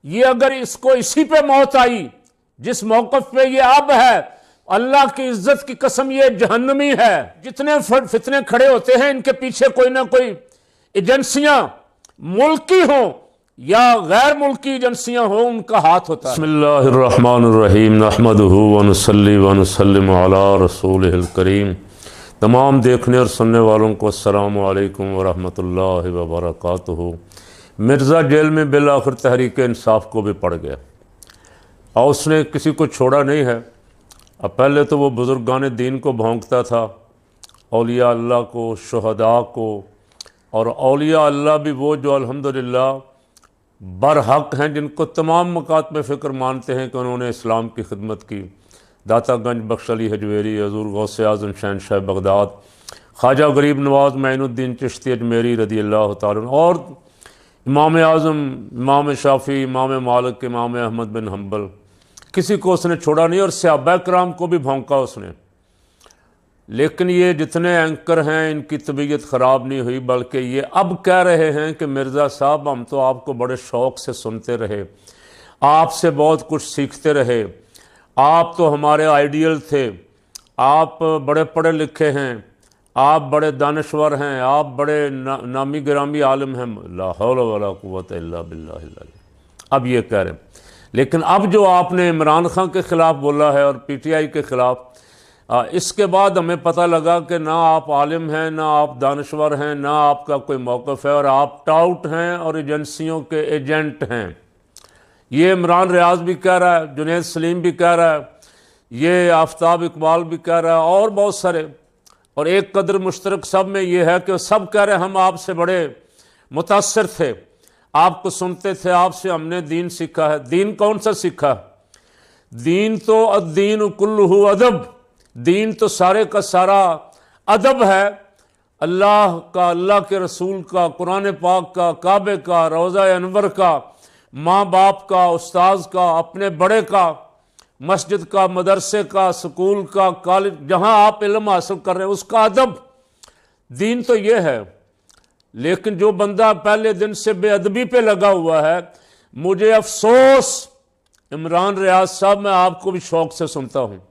ये अगर इसको इसी पे मौत आई जिस मौकफ पे ये अब है, अल्लाह की इज्जत की कसम ये जहन्नमी है। जितने फितने खड़े होते हैं इनके पीछे कोई ना कोई एजेंसियां मुल्की हों या गैर मुल्की एजेंसियां हों, उनका हाथ होता है। बिस्मिल्लाहिर्रहमानिर्रहीम नहमदुहु व नुसल्ली व नुसल्लिमु अला रसूलिहिल करीम। तमाम देखने और सुनने वालों को अस्सलामु अलैकुम व रहमतुल्लाहि व बरकातुहू। मिर्ज़ा जेल में बिल आखिर तहरीक इंसाफ को भी पड़ गया और उसने किसी को छोड़ा नहीं है। अब पहले तो वो बुज़ुर्गान दीन को भौंकता था, औलिया अल्लाह को, शुहदा को, और औलिया अल्लाह भी वो जो अल्हम्दुलिल्लाह बरहक हैं, जिनको तमाम मकात में फ़िक्र मानते हैं कि उन्होंने इस्लाम की खिदमत की। दातागंज बख्श अली हजवेरी, हज़ूर गौसे आज़म शहंशाह बगदाद, ख्वाजा गरीब नवाज़ मैनुद्दीन चिश्ती अजमेरी रदी अल्लाह ताला, और इमाम आज़म, इमाम शाफ़ी, इमाम मालिक, इमाम अहमद बिन हम्बल, किसी को उसने छोड़ा नहीं। और सहाबा कराम को भी भौंका उसने। लेकिन ये जितने एंकर हैं इनकी तबीयत ख़राब नहीं हुई, बल्कि ये अब कह रहे हैं कि मिर्ज़ा साहब हम तो आपको बड़े शौक़ से सुनते रहे, आपसे बहुत कुछ सीखते रहे, आप तो हमारे आइडियल थे, आप बड़े पढ़े लिखे हैं, आप बड़े दानश्वर हैं, आप बड़े नामी गिरामी आलिम हैं, ला हौला वला कुव्वता इल्ला बिल्लाह। अब ये कह रहे हैं। लेकिन अब जो आपने इमरान खान के ख़िलाफ़ बोला है और PTI के ख़िलाफ़, इसके बाद हमें पता लगा कि ना आप आलिम हैं, ना आप दानश्वर हैं, ना आपका कोई मौक़िफ़ है, और आप टाउट हैं और एजेंसियों के एजेंट हैं। ये इमरान रियाज भी कह रहा है, जुनैद सलीम भी कह रहा है, ये आफ्ताब इकबाल भी कह रहा है, और बहुत सारे। और एक कदर मुश्तरक सब में ये है कि सब कह रहे हैं हम आपसे बड़े मुतासर थे, आपको सुनते थे, आपसे हमने दीन सीखा है। दीन कौन सा सीखा? दीन तो अद्दीन कुल्लुहु अदब, दीन तो सारे का सारा अदब है। अल्लाह का, अल्लाह के रसूल का, कुरान पाक का, काबे का, रोज़ा अनवर का, माँ बाप का, उस्ताद का, अपने बड़े का, मस्जिद का, मदरसे का, स्कूल का, कॉलेज, जहाँ आप इल्म हासिल कर रहे हैं उसका अदब, दीन तो ये है। लेकिन जो बंदा पहले दिन से बेअदबी पे लगा हुआ है, मुझे अफसोस इमरान रियाज साहब, मैं आपको भी शौक़ से सुनता हूँ,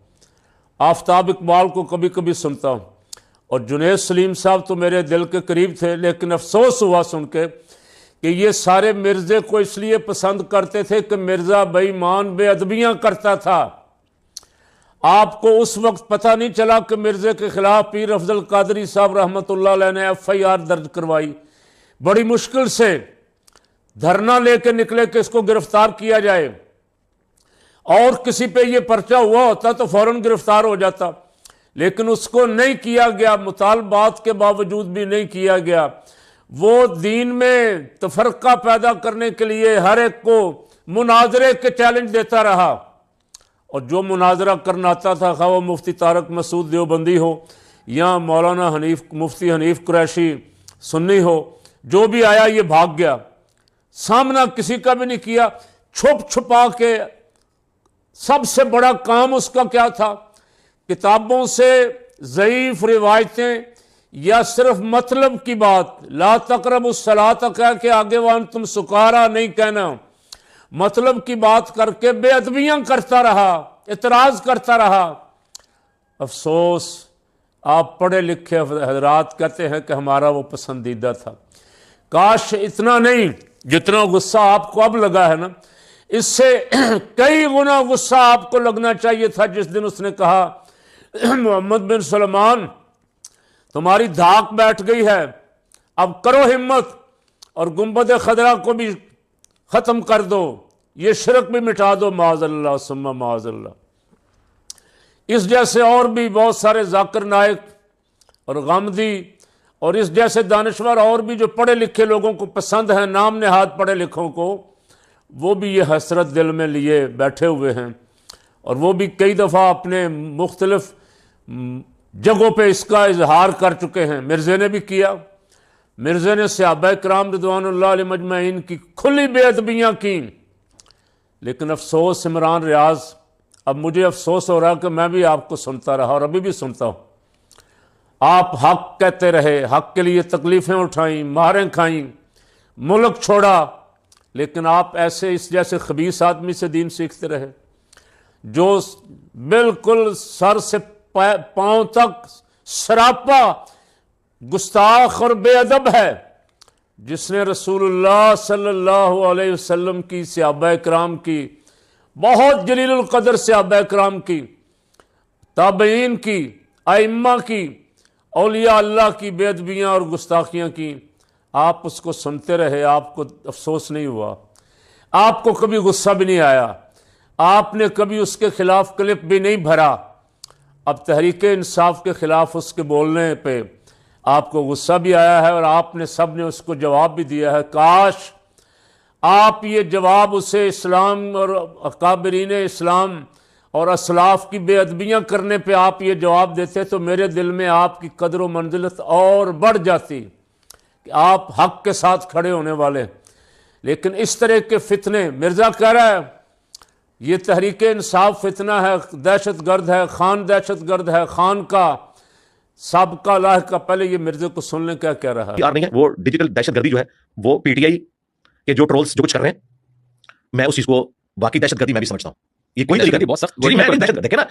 आफ्ताब इकबाल को कभी कभी सुनता हूँ, और जुनैद सलीम साहब तो मेरे दिल के करीब थे। लेकिन अफसोस हुआ सुन के कि ये सारे मिर्ज़े को इसलिए पसंद करते थे कि मिर्ज़ा बेईमान बेअदबियाँ करता था। आपको उस वक्त पता नहीं चला कि मिर्ज़े के ख़िलाफ़ पीर अफजल कादरी साहब रहमतुल्लाह अलैह ने FIR दर्ज करवाई। बड़ी मुश्किल से धरना लेके निकले कि इसको गिरफ्तार किया जाए, और किसी पे ये पर्चा हुआ होता तो फ़ौरन गिरफ्तार हो जाता, लेकिन उसको नहीं किया गया, मुतालबात के बावजूद भी नहीं किया गया। वो दीन में तफरका पैदा करने के लिए हर एक को मुनाजरे के चैलेंज देता रहा, और जो मुनाजरा करना आता था, खा वो मुफ्ती तारक मसूद देवबंदी हो या मौलाना मुफ्ती हनीफ कुरैशी सुन्नी हो, जो भी आया ये भाग गया, सामना किसी का भी नहीं किया, छुप छुपा के। सबसे बड़ा काम उसका क्या था? किताबों से ज़ईफ़ रिवायतें या सिर्फ मतलब की बात, ला तक़रबुस सलात कह के आगे वान तुम सुकारा नहीं कहना, मतलब की बात करके बेअदबियाँ करता रहा, इतराज़ करता रहा। अफसोस, आप पढ़े लिखे हजरात कहते हैं कि हमारा वो पसंदीदा था। काश इतना नहीं जितना गुस्सा आपको अब लगा है ना, इससे कई गुना गुस्सा आपको लगना चाहिए था जिस दिन उसने कहा मोहम्मद बिन सलमान तुम्हारी धाक बैठ गई है, अब करो हिम्मत और गुंबद खदरा को भी ख़त्म कर दो, ये शिरक भी मिटा दो, माज़अल्लाह सुम्मा माज़अल्लाह। इस जैसे और भी बहुत सारे जाकिर नायक और गामदी और इस जैसे दानश्वर और भी जो पढ़े लिखे लोगों को पसंद हैं, नाम नेहाद पढ़े लिखों को, वो भी ये हसरत दिल में लिए बैठे हुए हैं, और वो भी कई दफ़ा अपने मुख्तलिफ जगहों पे इसका इजहार कर चुके हैं। मिर्ज़े ने भी किया, मिर्ज़े ने सहाबा किराम रिज़वानुल्लाह अलैहिम अजमईन की खुली बेअदबियाँ की। लेकिन अफसोस इमरान रियाज, अब मुझे अफसोस हो रहा कि मैं भी आपको सुनता रहा और अभी भी सुनता हूँ। आप हक कहते रहे, हक के लिए तकलीफ़ें उठाई, मारें खाई, मुल्क छोड़ा, लेकिन आप ऐसे इस जैसे खबीस आदमी से दीन सीखते रहे जो बिल्कुल सर से पांव तक सरापा गुस्ताख और बेअदब है, जिसने रसूलुल्लाह सल्लल्लाहु अलैहि वसल्लम की, सहाबा किराम की, बहुत जलीलुल कदर सहाबा किराम की, ताबईन की, आइम्मा की, औलिया अल्लाह की बेअदबियाँ और गुस्ताखियाँ की। आप उसको सुनते रहे, आपको अफसोस नहीं हुआ, आपको कभी गुस्सा भी नहीं आया, आपने कभी उसके खिलाफ क्लिप भी नहीं भरा। अब तहरीक इंसाफ के खिलाफ उसके बोलने पे आपको गुस्सा भी आया है और आपने सब ने उसको जवाब भी दिया है। काश आप ये जवाब उसे इस्लाम और अकाबरीन इस्लाम और असलाफ की बेअदबियाँ करने पे आप ये जवाब देते तो मेरे दिल में आपकी कदर व मंजिलत और बढ़ जाती कि आप हक के साथ खड़े होने वाले। लेकिन इस तरह के फितने, मिर्ज़ा कह रहा है ये तहरीक इंसाफ फितना है, दहशत गर्द है, खान दहशत गर्द है, खान का सबका लाह का। पहले ये मिर्जे को सुन लें क्या कह रहा है। नहीं है वो डिजिटल दहशतगर्दी जो है वो पीटीआई के जो ट्रोल्स जो कुछ कर रहे हैं, मैं उस चीज को वाकई दहशतगर्दी मैं भी समझता हूं। ये कोई दहशतगर्दी बहुत सख्त दहशत, देखे ना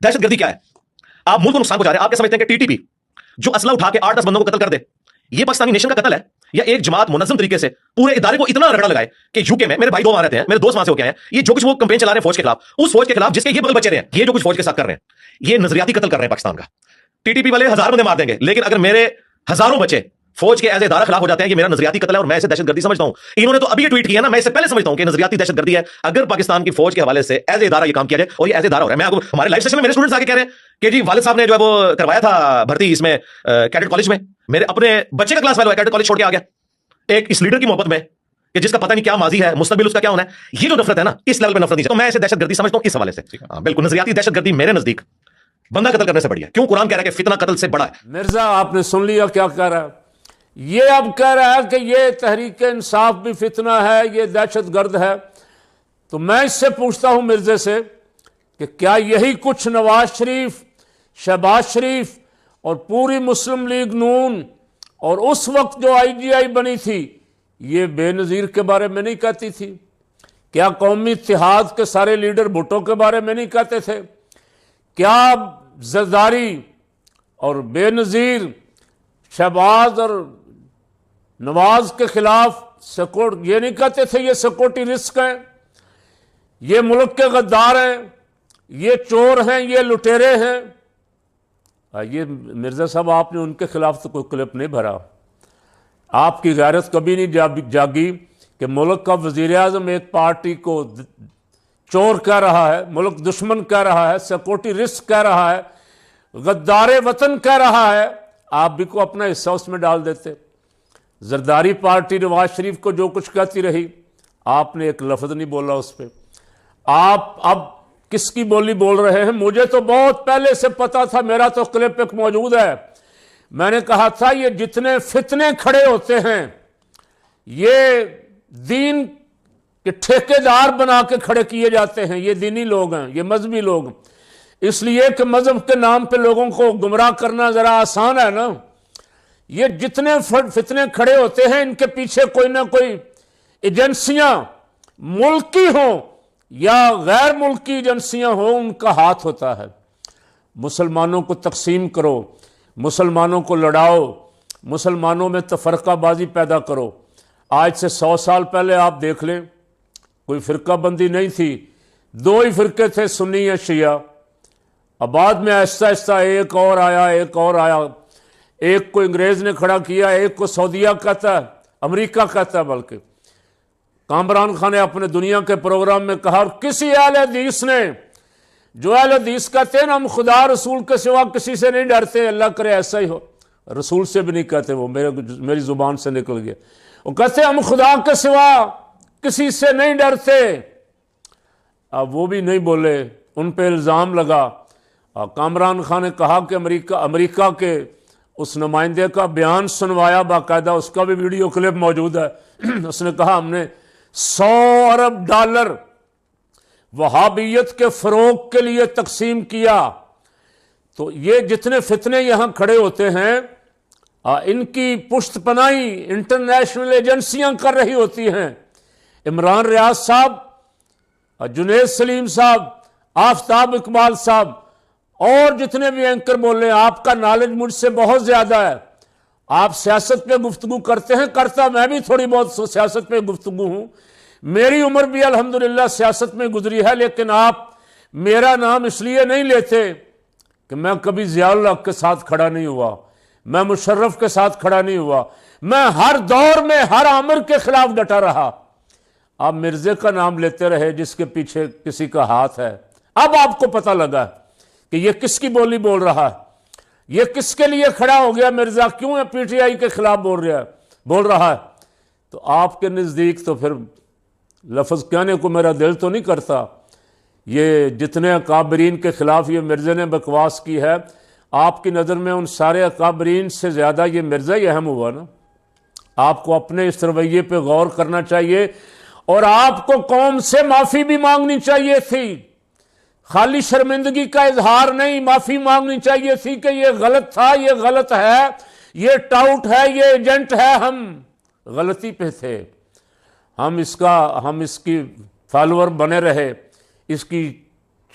दहशतगर्दी क्या है, आप मुल्क को नुकसान पहुंचा रहे हैं। आप क्या समझते हैं कि टीटीपी जो असला उठा के 8-10 बंदों को कत्ल कर दे, ये पाकिस्तानी नेशन का कत्ल है, या एक जमात मुनज़्ज़म तरीके से पूरे इदारे को इतना रगड़ा लगाए कि यूके में मेरे भाई 2 वहां रहते हैं, मेरे दोस्त वहां से होके आए हैं, ये जो कुछ वो कैंपेन चला रहे हैं फौज के खिलाफ, उस फौज के खिलाफ जिसके ये बगल बचे रहे हैं, ये जो कुछ फौज के साथ कर रहे हैं, ये नजरियाती कत्ल कर रहे हैं पाकिस्तान का। टीटीपी वाले 1000 बंदे मार देंगे, लेकिन अगर मेरे हजारों बच्चे फौज के एज इदारा खिलाफ हो जाते हैं कि मेरा नजरियाती कत्ल है और मैं इसे दहशतगर्दी समझता हूं। इन्होंने तो अभी ये ट्वीट किया ना, मैं इससे पहले समझता हूं कि नजरियाती दहशतगर्दी है अगर पाकिस्तान की फौज के हवाले से एज इदारा ये काम किया जाए, और ये एज इदारा हो रहा है। मैं आपको हमारे लाइव सेशन में मेरे स्टूडेंट्स आके कह रहे हैं कि जी वालिद साहब ने जो है वो करवाया था भर्ती इसमें कैडेट कॉलेज में, मेरे अपने बच्चे का क्लास फेलो है, कैडेट कॉलेज छोड़ के आ गया एक इस लीडर की मोहब्बत में कि जिसका पता नहीं क्या माजी है, मुस्तकबिल उसका क्या होना है। ये जो नफरत है ना, इस लेवल पे नफरत नहीं, तो मैं इसे दहशतगर्दी समझता हूं इस हवाले से। बिल्कुल नजरियाती दहशतगर्दी मेरे नजदीक बंदा कत्ल करने से बढ़िया। क्यों? कुरान कह रहा है कि फितना कत्ल से बड़ा है। मिर्जा आपने सुन लिया क्या कह रहा है। ये अब कह रहा है कि ये तहरीक इंसाफ भी फितना है, ये दहशत गर्द है। तो मैं इससे पूछता हूं मिर्जे से कि क्या यही कुछ नवाज शरीफ, शहबाज शरीफ और पूरी मुस्लिम लीग नून और उस वक्त जो IGI बनी थी ये बेनज़ीर के बारे में नहीं कहती थी? क्या कौमी इत्तेहाद के सारे लीडर भुट्टो के बारे में नहीं कहते थे? क्या जरदारी और बेनज़ीर शहबाज और नवाज के खिलाफ ये नहीं कहते थे ये सिक्योरिटी रिस्क है, ये मुल्क के गद्दार हैं, ये चोर हैं, ये लुटेरे हैं? ये मिर्ज़ा साहब आपने उनके खिलाफ तो कोई क्लिप नहीं भरा। आपकी गैरत कभी नहीं जागी कि मुल्क का वज़ीर आज़म एक पार्टी को चोर कह रहा है, मुल्क दुश्मन कह रहा है, सिक्योरिटी रिस्क कह रहा है, गद्दारे वतन कह रहा है, आप भी को अपना हिस्सा उसमें डाल देते। जरदारी पार्टी नवाज शरीफ को जो कुछ कहती रही, आपने एक लफ्ज़ नहीं बोला उस पर। आप अब किसकी बोली बोल रहे हैं? मुझे तो बहुत पहले से पता था, मेरा तो क्लिप एक मौजूद है। मैंने कहा था ये जितने फितने खड़े होते हैं ये दीन के ठेकेदार बना के खड़े किए जाते हैं। ये दीनी लोग हैं, ये मजहबी लोग, इसलिए कि मजहब के नाम पे लोगों को गुमराह करना जरा आसान है ना। ये जितने फितने खड़े होते हैं इनके पीछे कोई ना कोई एजेंसियां, मुल्की हों या गैर मुल्की एजेंसियां हों, उनका हाथ होता है। मुसलमानों को तकसीम करो, मुसलमानों को लड़ाओ, मुसलमानों में तफरकाबाजी पैदा करो। आज से 100 साल पहले आप देख लें, कोई फ़िरका बंदी नहीं थी, 2 ही फ़िरके थे, सुन्नी या शिया। अब बाद में आहिस्ता आहिस्ता एक और आया, एक और आया। एक को अंग्रेज़ ने खड़ा किया, एक को सऊदिया कहता है, अमेरिका कहता है। बल्कि कामरान खान ने अपने दुनिया के प्रोग्राम में कहा, और किसी अहले हदीस ने, जो अहले हदीस कहते हैं ना हम खुदा रसूल के सिवा किसी से नहीं डरते, अल्लाह करे ऐसा ही हो, रसूल से भी नहीं कहते, वो मेरी ज़ुबान से निकल गया। वो कहते हम खुदा के सिवा किसी से नहीं डरते। अब वो भी नहीं बोले, उन पे इल्ज़ाम लगा। कामरान खान ने कहा कि अमेरिका के उस नुमाइंदे का बयान सुनवाया बाकायदा, उसका भी वीडियो क्लिप मौजूद है। उसने कहा हमने $100 अरब वहाबियत के फ़रोग के लिए तकसीम किया। तो ये जितने फितने यहाँ खड़े होते हैं इनकी पुष्टपनाही इंटरनेशनल एजेंसियां कर रही होती हैं। इमरान रियाज साहब, जुनैद सलीम साहब, आफ्ताब इकबाल साहब और जितने भी एंकर बोल रहे हैं, आपका नॉलेज मुझसे बहुत ज्यादा है। आप सियासत पे गुफ्तगू करते हैं, करता मैं भी थोड़ी बहुत सियासत पे गुफ्तगू हूं। मेरी उम्र भी अल्हम्दुलिल्लाह सियासत में गुजरी है, लेकिन आप मेरा नाम इसलिए नहीं लेते कि मैं कभी ज़ियाउल हक के साथ खड़ा नहीं हुआ, मैं मुशर्रफ के साथ खड़ा नहीं हुआ, मैं हर दौर में हर आमिर के खिलाफ डटा रहा। आप मिर्जे का नाम लेते रहे जिसके पीछे किसी का हाथ है। अब आपको पता लगा कि ये किसकी बोली बोल रहा है, ये किसके लिए खड़ा हो गया मिर्जा, क्यों है पीटीआई के खिलाफ बोल रहा है। तो आपके नज़दीक तो फिर लफ्ज़ कहने को मेरा दिल तो नहीं करता। ये जितने अकाबरीन के खिलाफ ये मिर्जे ने बकवास की है, आपकी नज़र में उन सारे अकाबरीन से ज़्यादा ये मिर्जा ही अहम हुआ ना। आपको अपने इस रवैये पे गौर करना चाहिए और आपको कौम से माफ़ी भी मांगनी चाहिए थी। खाली शर्मिंदगी का इजहार नहीं, माफ़ी मांगनी चाहिए थी कि ये गलत था, ये गलत है, ये टाउट है, ये एजेंट है, हम गलती पे थे, हम इसकी फॉलोअर बने रहे, इसकी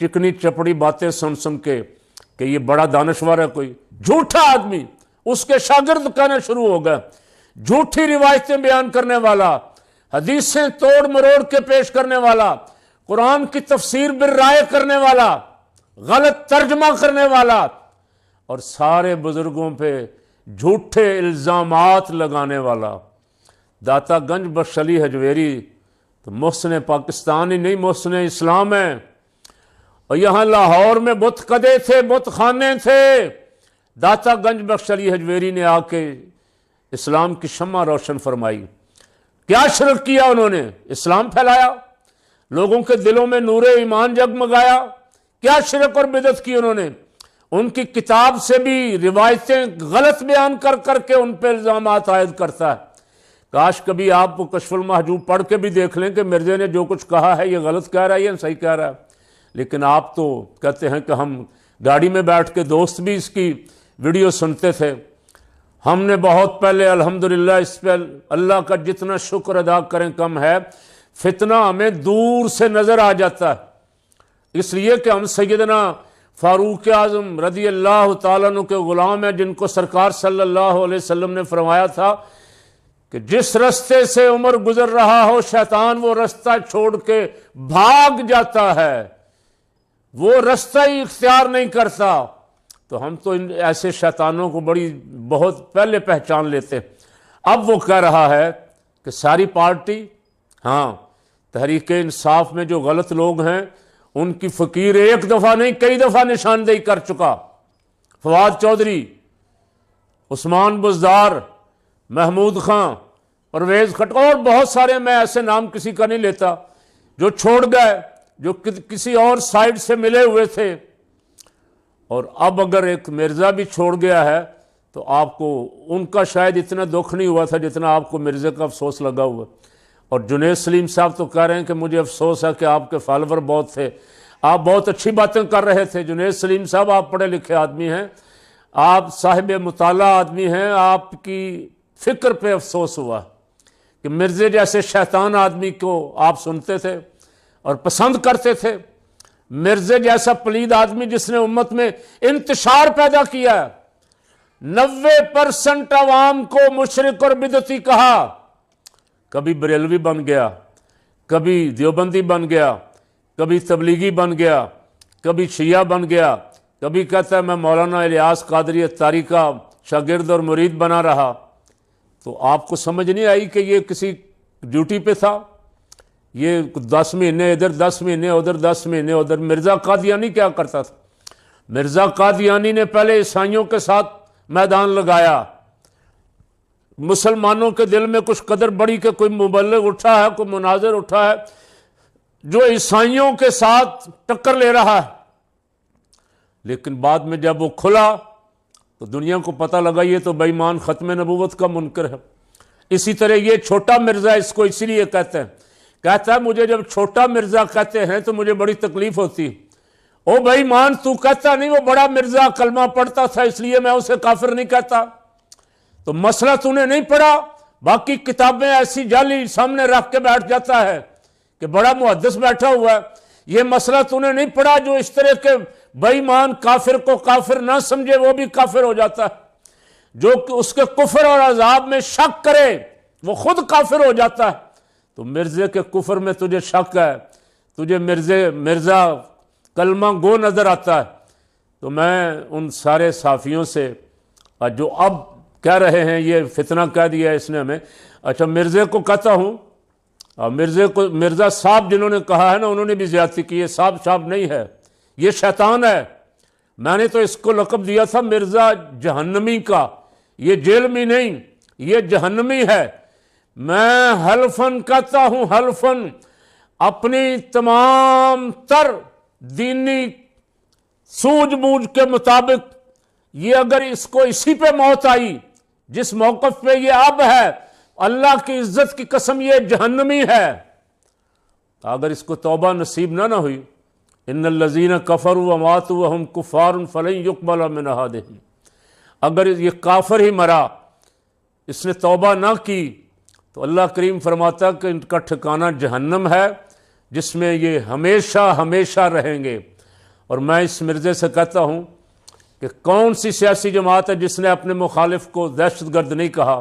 चिकनी चपड़ी बातें सुन सुन के कि ये बड़ा दानश्वर है। कोई झूठा आदमी, उसके शागिर्द कहना शुरू हो गए, झूठी रिवायतें बयान करने वाला, हदीसें तोड़ मरोड़ के पेश करने वाला, कुरान की तफसीर बिर्राए करने वाला, गलत तर्जमा करने वाला और सारे बुजुर्गों पे झूठे इल्जामात लगाने वाला। दाता गंज बख्श अली हजवेरी तो मोहसिन पाकिस्तान ही नहीं, मोहसिन इस्लाम है। और यहाँ लाहौर में बुत कदे थे, बुत खाने थे। दाता गंज बख्श अली हजवेरी ने आके इस्लाम की शम्मा रोशन फरमाई। क्या शिरक किया उन्होंने? इस्लाम फैलाया, लोगों के दिलों में नूरे ईमान जगमगाया। क्या शिरक और बिदअत की उन्होंने? उनकी किताब से भी रिवायतें गलत बयान कर करके उन पर इल्जामात आयद करता है। काश कभी आप कश्फुल महजूब पढ़ के भी देख लें कि मिर्जे ने जो कुछ कहा है ये गलत कह रहा है या सही कह रहा है। लेकिन आप तो कहते हैं कि हम गाड़ी में बैठ के, दोस्त भी इसकी वीडियो सुनते थे। हमने बहुत पहले अल्हम्दुलिल्लाह इस पर अल्लाह का जितना शुक्र अदा करें कम है। फितना हमें दूर से नज़र आ जाता है, इसलिए कि हम सैयदना फारूक आज़म रज़ी अल्लाह तआला अन्हु के ग़ुलाम हैं, जिनको सरकार सल्लल्लाहु अलैहि वसल्लम ने फरमाया था कि जिस रास्ते से उमर गुजर रहा हो, शैतान वो रास्ता छोड़ के भाग जाता है, वो रास्ता ही इख्तियार नहीं करता। तो हम तो इन ऐसे शैतानों को बहुत पहले पहचान लेते। अब वो कह रहा है कि सारी पार्टी, हाँ, तहरीक इंसाफ में जो गलत लोग हैं उनकी फ़कीर एक दफ़ा नहीं कई दफ़ा निशानदेही कर चुका। फवाद चौधरी, उस्मान बुज़दार, महमूद खां, परवेज़ खटक और बहुत सारे, मैं ऐसे नाम किसी का नहीं लेता, जो छोड़ गए, जो किसी और साइड से मिले हुए थे। और अब अगर एक मिर्ज़ा भी छोड़ गया है तो आपको उनका शायद इतना दुख नहीं हुआ था जितना आपको मिर्ज़े का अफसोस लगा हुआ। और जुनैद सलीम साहब तो कह रहे हैं कि मुझे अफसोस है कि आपके फॉलोवर बहुत थे, आप बहुत अच्छी बातें कर रहे थे। जुनैद सलीम साहब, आप पढ़े लिखे आदमी हैं, आप साहिब मुताला आदमी हैं, आपकी फ़िक्र पे अफसोस हुआ कि मिर्ज़े जैसे शैतान आदमी को आप सुनते थे और पसंद करते थे। मिर्ज़े जैसा पलीद आदमी जिसने उम्मत में इंतशार पैदा किया, 90% अवाम को मुशरिक और बिदती कहा, कभी बरेलवी बन गया, कभी देवबंदी बन गया, कभी तबलीगी बन गया, कभी शिया बन गया, कभी कहता है मैं मौलाना इलियास कादरी अत्तारी का शागिर्द और मुरीद बना रहा। तो आपको समझ नहीं आई कि ये किसी ड्यूटी पे था? ये 10 महीने इधर, 10 महीने उधर, 10 महीने उधर। मिर्ज़ा कादियानी क्या करता था? मिर्ज़ा कादियानी ने पहले ईसाइयों के साथ मैदान लगाया, मुसलमानों के दिल में कुछ कदर बड़ी कि कोई मुबल्लिग उठा है, कोई मुनाजिर उठा है जो ईसाइयों के साथ टक्कर ले रहा है। लेकिन बाद में जब वो खुला तो दुनिया को पता लगा ये तो बेईमान ख़त्म नबूवत का मुनकर है। इसी तरह ये छोटा मिर्ज़ा, इसको इसीलिए कहते हैं, कहता है मुझे जब छोटा मिर्ज़ा कहते हैं तो मुझे बड़ी तकलीफ होती। ओ बेईमान, तू कहता नहीं वो बड़ा मिर्ज़ा कलमा पढ़ता था इसलिए मैं उसे काफिर नहीं कहता। तो मसला तूने नहीं पढ़ा, बाकी किताबें ऐसी जाली सामने रख के बैठ जाता है कि बड़ा मुहद्दिस बैठा हुआ है, ये मसला तूने नहीं पढ़ा, जो इस तरह के बेईमान काफिर को काफिर ना समझे वो भी काफिर हो जाता है, जो उसके कुफर और अजाब में शक करे वो खुद काफिर हो जाता है। तो मिर्जे के कुफर में तुझे शक है, तुझे मिर्जा कलमा गो नजर आता है। तो मैं उन सारे साफियों से जो अब कह रहे हैं ये फितना कह दिया इसने हमें, अच्छा मिर्जे को कहता हूँ, मिर्जा साहब जिन्होंने कहा है ना, उन्होंने भी ज्यादती की है, साहब नहीं है, ये शैतान है। मैंने तो इसको लक़ब दिया था मिर्जा जहन्नमी का, ये जेल में नहीं, ये जहन्नमी है। मैं हल्फन कहता हूं, हल्फन, अपनी तमाम तर दीनी सूझबूझ के मुताबिक ये अगर इसको इसी पे मौत आई जिस मौकफ पे ये अब है, अल्लाह की इज्जत की कसम ये जहन्नमी है। अगर इसको तौबा नसीब ना हुई, इन्नल लज़ीना कफ़रू व मातू व हुम कुफ़ारुन फ़लन युक़बल मिन अहदिहिम, अगर ये काफिर ही मरा, इसने तौबा ना की, तो अल्लाह करीम फरमाता कि इनका ठिकाना जहन्नम है जिसमें ये हमेशा हमेशा रहेंगे। और मैं इस मिर्जे से कहता हूँ कि कौन सी सियासी जमात है जिसने अपने मुखालिफ को दहशतगर्द नहीं कहा,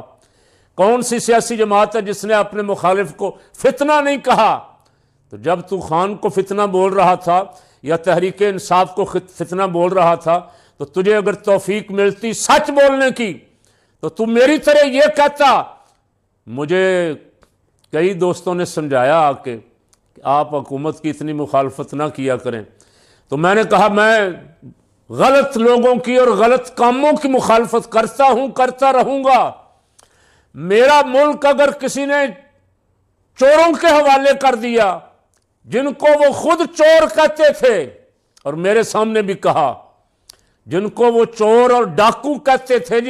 कौन सी सियासी जमात है जिसने अपने मुखालिफ को फितना नहीं कहा। तो जब तू खान को फितना बोल रहा था या तहरीक इंसाफ को फितना बोल रहा था, तो तुझे अगर तौफीक मिलती सच बोलने की तो तू मेरी तरह ये कहता। मुझे कई दोस्तों ने समझाया आके कि आप हुकूमत की इतनी मुखालफत ना किया करें, तो मैंने कहा मैं गलत लोगों की और गलत कामों की मुखालफत करता हूं, करता रहूंगा। मेरा मुल्क अगर किसी ने चोरों के हवाले कर दिया, जिनको वो खुद चोर कहते थे और मेरे सामने भी कहा, जिनको वो चोर और डाकू कहते थे,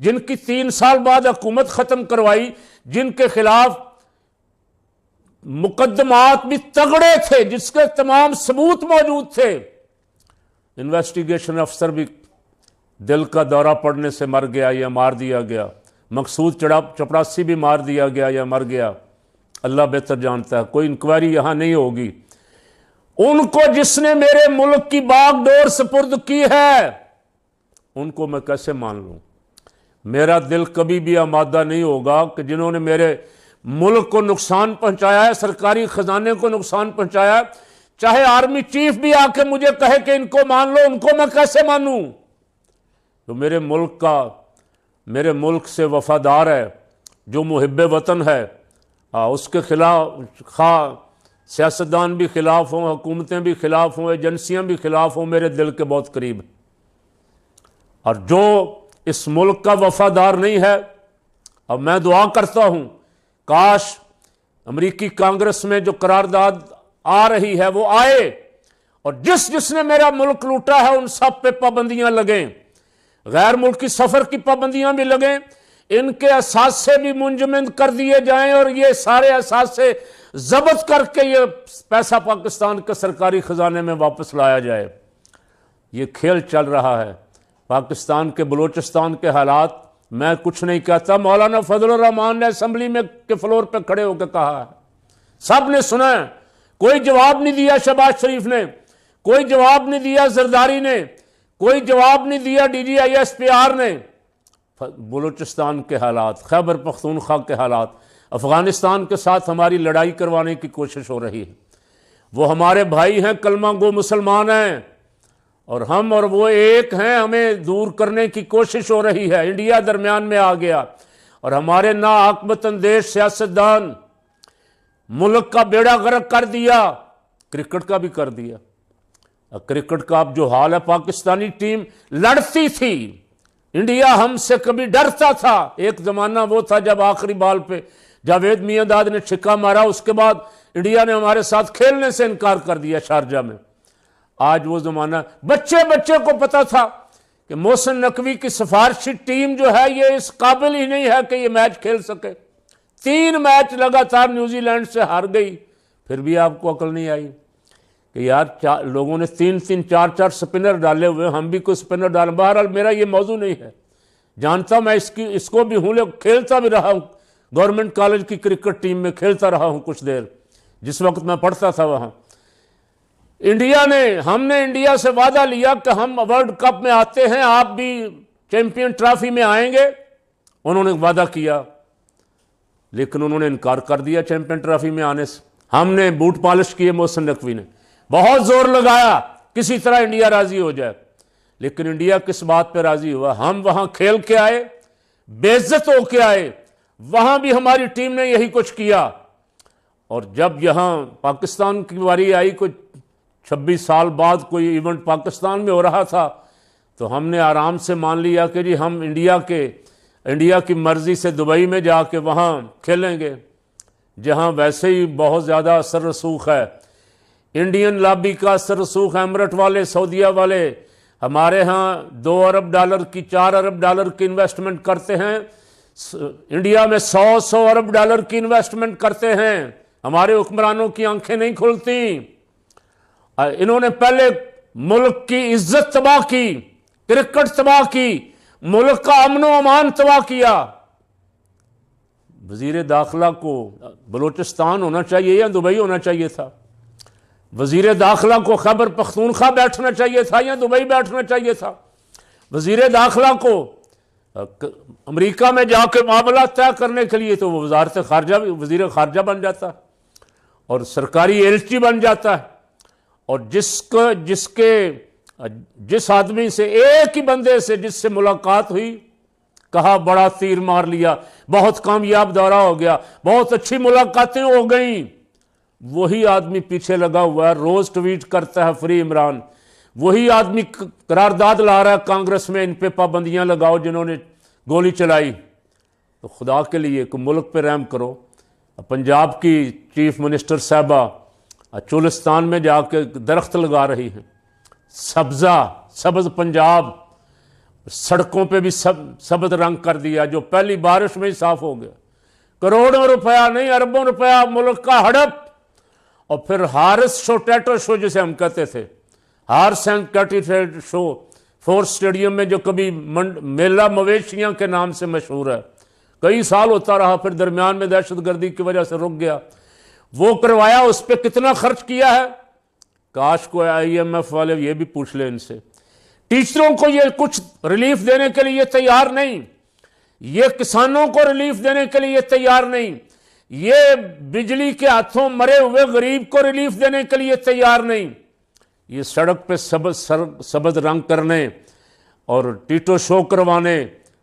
जिनकी 3 साल बाद हुकूमत खत्म करवाई, जिनके खिलाफ मुकदमात भी तगड़े थे, जिसके तमाम सबूत मौजूद थे, इन्वेस्टिगेशन अफसर भी दिल का दौरा पड़ने से मर गया या मार दिया गया, मकसूद चपरासी भी मार दिया गया या मर गया, अल्लाह बेहतर जानता है, कोई इंक्वायरी यहां नहीं होगी। उनको जिसने मेरे मुल्क की बागडोर सुपुर्द की है, उनको मैं कैसे मान लूं? मेरा दिल कभी भी आमादा नहीं होगा कि जिन्होंने मेरे मुल्क को नुकसान पहुंचाया है, सरकारी खजाने को नुकसान पहुंचाया है, चाहे आर्मी चीफ भी आके मुझे कहे कि इनको मान लो, उनको मैं कैसे मानूं? तो मेरे मुल्क से वफादार है, जो मुहिब्बे वतन है, उसके खिलाफ खा सियासतदान भी खिलाफ हों, हुकूमतें भी खिलाफ हों, एजेंसियां भी खिलाफ हों, मेरे दिल के बहुत करीब। और जो इस मुल्क का वफादार नहीं है, अब मैं दुआ करता हूं काश अमरीकी कांग्रेस में जो करारदाद आ रही है वो आए और जिसने मेरा मुल्क लूटा है उन सब पे पाबंदियां लगें, गैर मुल्की सफर की पाबंदियां भी लगें, इनके असासे भी मुंजमद कर दिए जाएं और ये सारे असासे जब्त करके ये पैसा पाकिस्तान के सरकारी खजाने में वापस लाया जाए। ये खेल चल रहा है पाकिस्तान के बलूचिस्तान के हालात। मैं कुछ नहीं कहता, मौलाना फजलुर रहमान ने असेंबली में के फ्लोर पे खड़े होकर कहा है, सब ने सुना है, कोई जवाब नहीं दिया शहबाज शरीफ ने, कोई जवाब नहीं दिया जरदारी ने, कोई जवाब नहीं दिया DGISPR ने। बलूचिस्तान के हालात, खैबर पख्तूनख्वा के हालात, अफगानिस्तान के साथ हमारी लड़ाई करवाने की कोशिश हो रही है। वो हमारे भाई हैं, कलमा गो मुसलमान हैं और हम और वो एक हैं, हमें दूर करने की कोशिश हो रही है। इंडिया दरमियान में आ गया और हमारे नाअक्मतंदेश सियासतदान मुल्क का बेड़ा गर्क कर दिया, क्रिकेट का भी कर दिया। क्रिकेट का अब जो हाल है, पाकिस्तानी टीम लड़ती थी, इंडिया हमसे कभी डरता था। एक जमाना वो था जब आखिरी बॉल पे जावेद मियांदाद ने छिक्का मारा, उसके बाद इंडिया ने हमारे साथ खेलने से इनकार कर दिया शारजा में। आज वो जमाना, बच्चे को पता था कि मोहसिन नकवी की सिफारिशी टीम जो है ये इस काबिल ही नहीं है कि ये मैच खेल सके। 3 मैच लगातार न्यूजीलैंड से हार गई, फिर भी आपको अकल नहीं आई कि यार लोगों ने 3-3 4-4 स्पिनर डाले हुए, हम भी कोई स्पिनर डालें। बहरहाल मेरा ये मौजू नहीं है, जानता मैं इसको भी हूँ, लेकिन खेलता भी रहा हूँ। गवर्नमेंट कॉलेज की क्रिकेट टीम में खेलता रहा हूँ कुछ देर, जिस वक्त मैं पढ़ता था वहाँ। हमने इंडिया से वादा लिया कि हम वर्ल्ड कप में आते हैं, आप भी चैंपियन ट्रॉफी में आएंगे। उन्होंने वादा किया, लेकिन उन्होंने इनकार कर दिया चैंपियन ट्रॉफी में आने से। हमने बूट पॉलिश किए, मोहसिन नकवी ने बहुत जोर लगाया किसी तरह इंडिया राजी हो जाए, लेकिन इंडिया किस बात पे राजी हुआ? हम वहां खेल के आए, बेइज्जत होके आए, वहां भी हमारी टीम ने यही कुछ किया। और जब यहां पाकिस्तान की बारी आई, कुछ 26 साल बाद कोई इवेंट पाकिस्तान में हो रहा था, तो हमने आराम से मान लिया कि जी हम इंडिया की मर्जी से दुबई में जाके वहाँ खेलेंगे, जहाँ वैसे ही बहुत ज़्यादा असर रसूख है, इंडियन लॉबी का असर रसूख है। एमरेट वाले, सऊदीया वाले हमारे यहाँ 2 अरब डॉलर की, 4 अरब डॉलर की इन्वेस्टमेंट करते हैं। इंडिया में 100 अरब डॉलर की इन्वेस्टमेंट करते हैं। हमारे हुक्मरानों की आंखें नहीं खुलती। इन्होंने पहले मुल्क की इज्जत तबाह की, क्रिकेट तबाह की, मुल्क का अमन व अमान तबाह किया। वजीर दाखिला को बलूचिस्तान होना चाहिए या दुबई होना चाहिए था? वजीर दाखिला को खैबर पख्तूनख्वा बैठना चाहिए था या दुबई बैठना चाहिए था? वजीर दाखिला को अमेरिका में जाके मामला तय करने के लिए तो वो वजीर खारजा बन जाता है और सरकारी एलची बन जाता है। और जिस आदमी से, एक ही बंदे से जिससे मुलाकात हुई, कहा बड़ा तीर मार लिया, बहुत कामयाब दौरा हो गया, बहुत अच्छी मुलाकातें हो गई, वही आदमी पीछे लगा हुआ है, रोज ट्वीट करता है फ्री इमरान। वही आदमी करारदाद ला रहा है कांग्रेस में, इन पे पाबंदियां लगाओ जिन्होंने गोली चलाई। तो खुदा के लिए कि मुल्क पे रहम करो। पंजाब की चीफ मिनिस्टर साहबा चोलिस्तान में जाके दरख्त लगा रही हैं, सब्ज पंजाब, सड़कों पे भी सब्ज रंग कर दिया, जो पहली बारिश में ही साफ हो गया। करोड़ों रुपया नहीं, अरबों रुपया मुल्क का हड़प। और फिर हारिस शो, टैटो शो जिसे हम कहते थे, horse and cattle show, fortress stadium में जो कभी मेला मवेशियां के नाम से मशहूर है, कई साल होता रहा, फिर दरमियान में दहशतगर्दी की वजह से रुक गया। वो करवाया, उस पर कितना खर्च किया है? काश को IMF वाले ये भी पूछ ले इनसे। टीचरों को ये कुछ रिलीफ देने के लिए तैयार नहीं, ये किसानों को रिलीफ देने के लिए तैयार नहीं, ये बिजली के हाथों मरे हुए गरीब को रिलीफ देने के लिए तैयार नहीं। ये सड़क पे सबज रंग करने और टीटो शो करवाने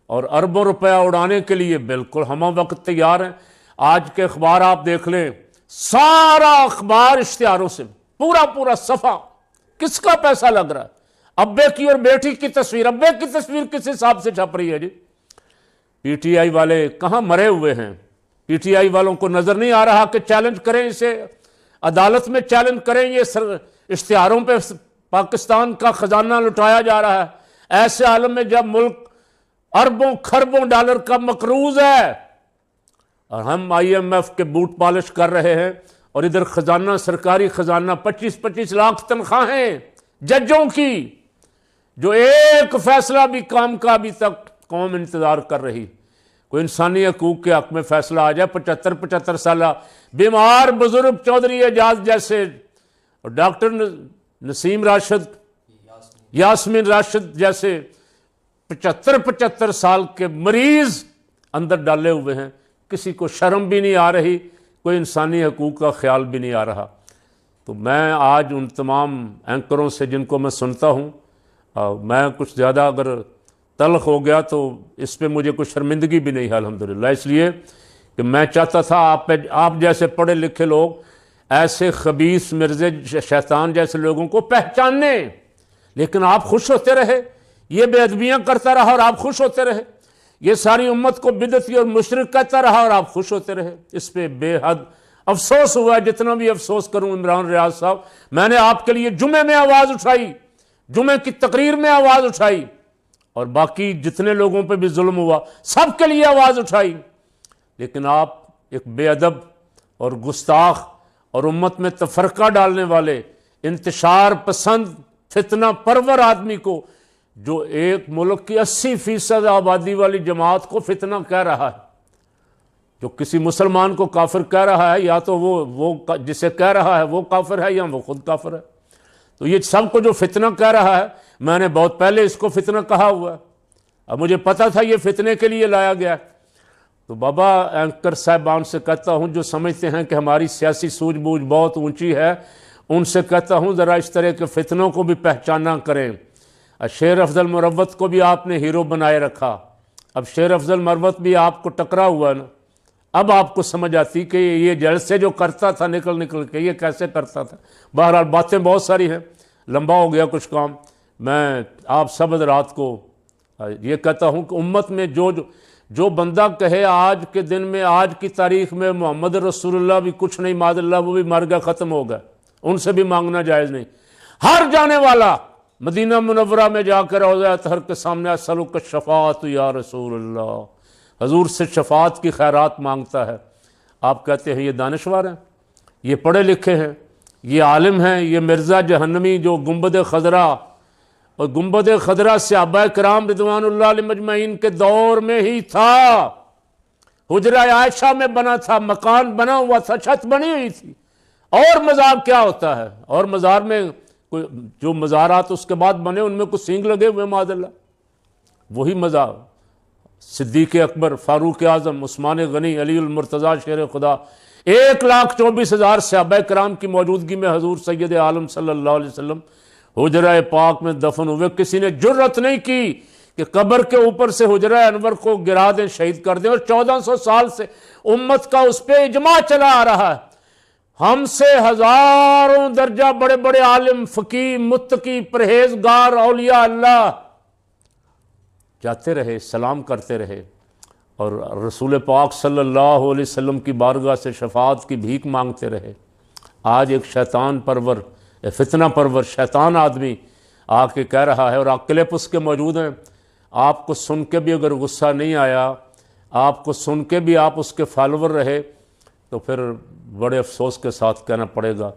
और अरबों रुपया उड़ाने के लिए बिल्कुल हम वक्त तैयार हैं। आज के अखबार आप देख लें, सारा अखबार इश्तिहारों से पूरा सफा किसका पैसा लग रहा है? अब्बे की और बेटी की तस्वीर। अब्बे की तस्वीर किस हिसाब से छप रही है जी? PTI वाले कहां मरे हुए हैं? PTI वालों को नजर नहीं आ रहा कि चैलेंज करें, इसे अदालत में चैलेंज करें। ये इश्तिहारों पे पाकिस्तान का खजाना लुटाया जा रहा है, ऐसे आलम में जब मुल्क अरबों खरबों डॉलर का मकरूज है और हम IMF के बूट पॉलिश कर रहे हैं। और इधर खजाना, सरकारी खजाना, 25-25 लाख तनख्वाहें जजों की, जो एक फैसला भी काम का अभी तक कौम इंतजार कर रही। कोई इंसानी हकूक के हक में फैसला आ जाए। 75-75 साल बीमार बुजुर्ग चौधरी एजाज जैसे, डॉक्टर नसीम राशिद, यास्मीन राशिद जैसे 75-75 साल के मरीज अंदर डाले हुए हैं। किसी को शर्म भी नहीं आ रही, कोई इंसानी हकूक का ख्याल भी नहीं आ रहा। तो मैं आज उन तमाम एंकरों से जिनको मैं सुनता हूँ, मैं कुछ ज़्यादा अगर तल्ख हो गया तो इस पे मुझे कोई शर्मिंदगी भी नहीं है अल्हम्दुलिल्लाह। इसलिए कि मैं चाहता था आप जैसे पढ़े लिखे लोग ऐसे खबीस मिर्जे शैतान जैसे लोगों को पहचाने, लेकिन आप खुश होते रहे। ये बेअदबियाँ करता रहा और आप खुश होते रहे। ये सारी उम्मत को बिदअती और मुशरिक कहता रहा और आप खुश होते रहे। इस पे बेहद अफसोस हुआ। जितना भी अफसोस करूं इमरान रियाज साहब, मैंने आपके लिए जुमे में आवाज़ उठाई, जुमे की तकरीर में आवाज़ उठाई, और बाकी जितने लोगों पे भी जुल्म हुआ सबके लिए आवाज़ उठाई। लेकिन आप एक बेअदब और गुस्ताख और उम्मत में तफरका डालने वाले, इंतशार पसंद, फितना परवर आदमी को जो एक मुल्क की 80% आबादी वाली जमात को फितना कह रहा है, जो किसी मुसलमान को काफिर कह रहा है, या तो वो जिसे कह रहा है वो काफिर है या वो खुद काफिर है। तो ये सबको जो फितना कह रहा है, मैंने बहुत पहले इसको फितना कहा हुआ है, अब मुझे पता था ये फितने के लिए लाया गया। तो बाबा एंकर साहबान से कहता हूँ, जो समझते हैं कि हमारी सियासी सूझबूझ बहुत ऊंची है, उनसे कहता हूँ ज़रा इस तरह के फितनों को भी पहचाना करें। शेर अफजल मुरव्वत को भी आपने हीरो बनाए रखा, अब शेर अफजल मुरव्वत भी आपको टकरा हुआ ना, अब आपको समझ आती कि ये जड़ से जो करता था निकल निकल के ये कैसे करता था। बहरहाल बातें बहुत सारी हैं, लंबा हो गया कुछ काम। मैं आप सब रात को ये कहता हूँ कि उम्मत में जो बंदा कहे आज के दिन में, आज की तारीख में मोहम्मद रसूलुल्लाह भी कुछ नहीं, मादल्ला वो भी मर गया, ख़त्म हो गया, उनसे भी मांगना जायज़ नहीं। हर जाने वाला मदीना मुनव्वरा में जाकर रोज़ा अतहर के सामने असलुक शफ़ाअत या रसूलल्लाह, हजूर से शफ़ाअत की खैरात मांगता है। आप कहते हैं ये दानिशवर हैं, ये पढ़े लिखे हैं, ये आलिम हैं, ये मिर्ज़ा जहन्नमी जो गुंबद खजरा, और गुंबद खदरा सहाबा कराम रिदवानुल्लाह अलैहिम मजमईन के दौर में ही था। हुजरा आयशा में बना था, मकान बना हुआ था, छत बनी हुई थी। और मज़ार क्या होता है, और मज़ार में कोई जो मज़ारात उसके बाद बने उनमें कुछ सींग लगे हुए मादल्ला, वही मज़ार सिद्दीक़ अकबर, फ़ारूक आज़म, उस्मान गनी, अलीउल मुर्तज़ा शेर खुदा, 1,24,000 सहाबा कराम की मौजूदगी में हजूर सैयद आलम सल्लल्लाहु अलैहि वसल्लम हुजरा पाक में दफन हुए। किसी ने जुर्रत नहीं की कि कब्र के ऊपर से हुजरा अनवर को गिरा दें, शहीद कर दें। और 1400 साल से उम्मत का उस पर इजमा चला आ रहा है। हमसे हजारों दर्जा बड़े बड़े आलिम, फ़कीह, मुत्तकी, परहेजगार, औलिया अल्लाह जाते रहे, सलाम करते रहे, और रसूल पाक सल्लल्लाहु अलैहि वसल्लम की बारगाह से शफाअत की भीख मांगते रहे। आज एक शैतान परवर, फितना परवर शैतान आदमी आके कह रहा है, और क्लिप उसके मौजूद हैं, आपको सुन के भी अगर गुस्सा नहीं आया, आपको सुन के भी आप उसके फॉलोवर रहे, तो फिर बड़े अफसोस के साथ कहना पड़ेगा,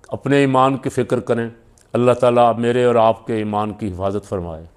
अपने ईमान की फ़िक्र करें। अल्लाह ताला मेरे और आपके ईमान की हिफाजत फरमाए।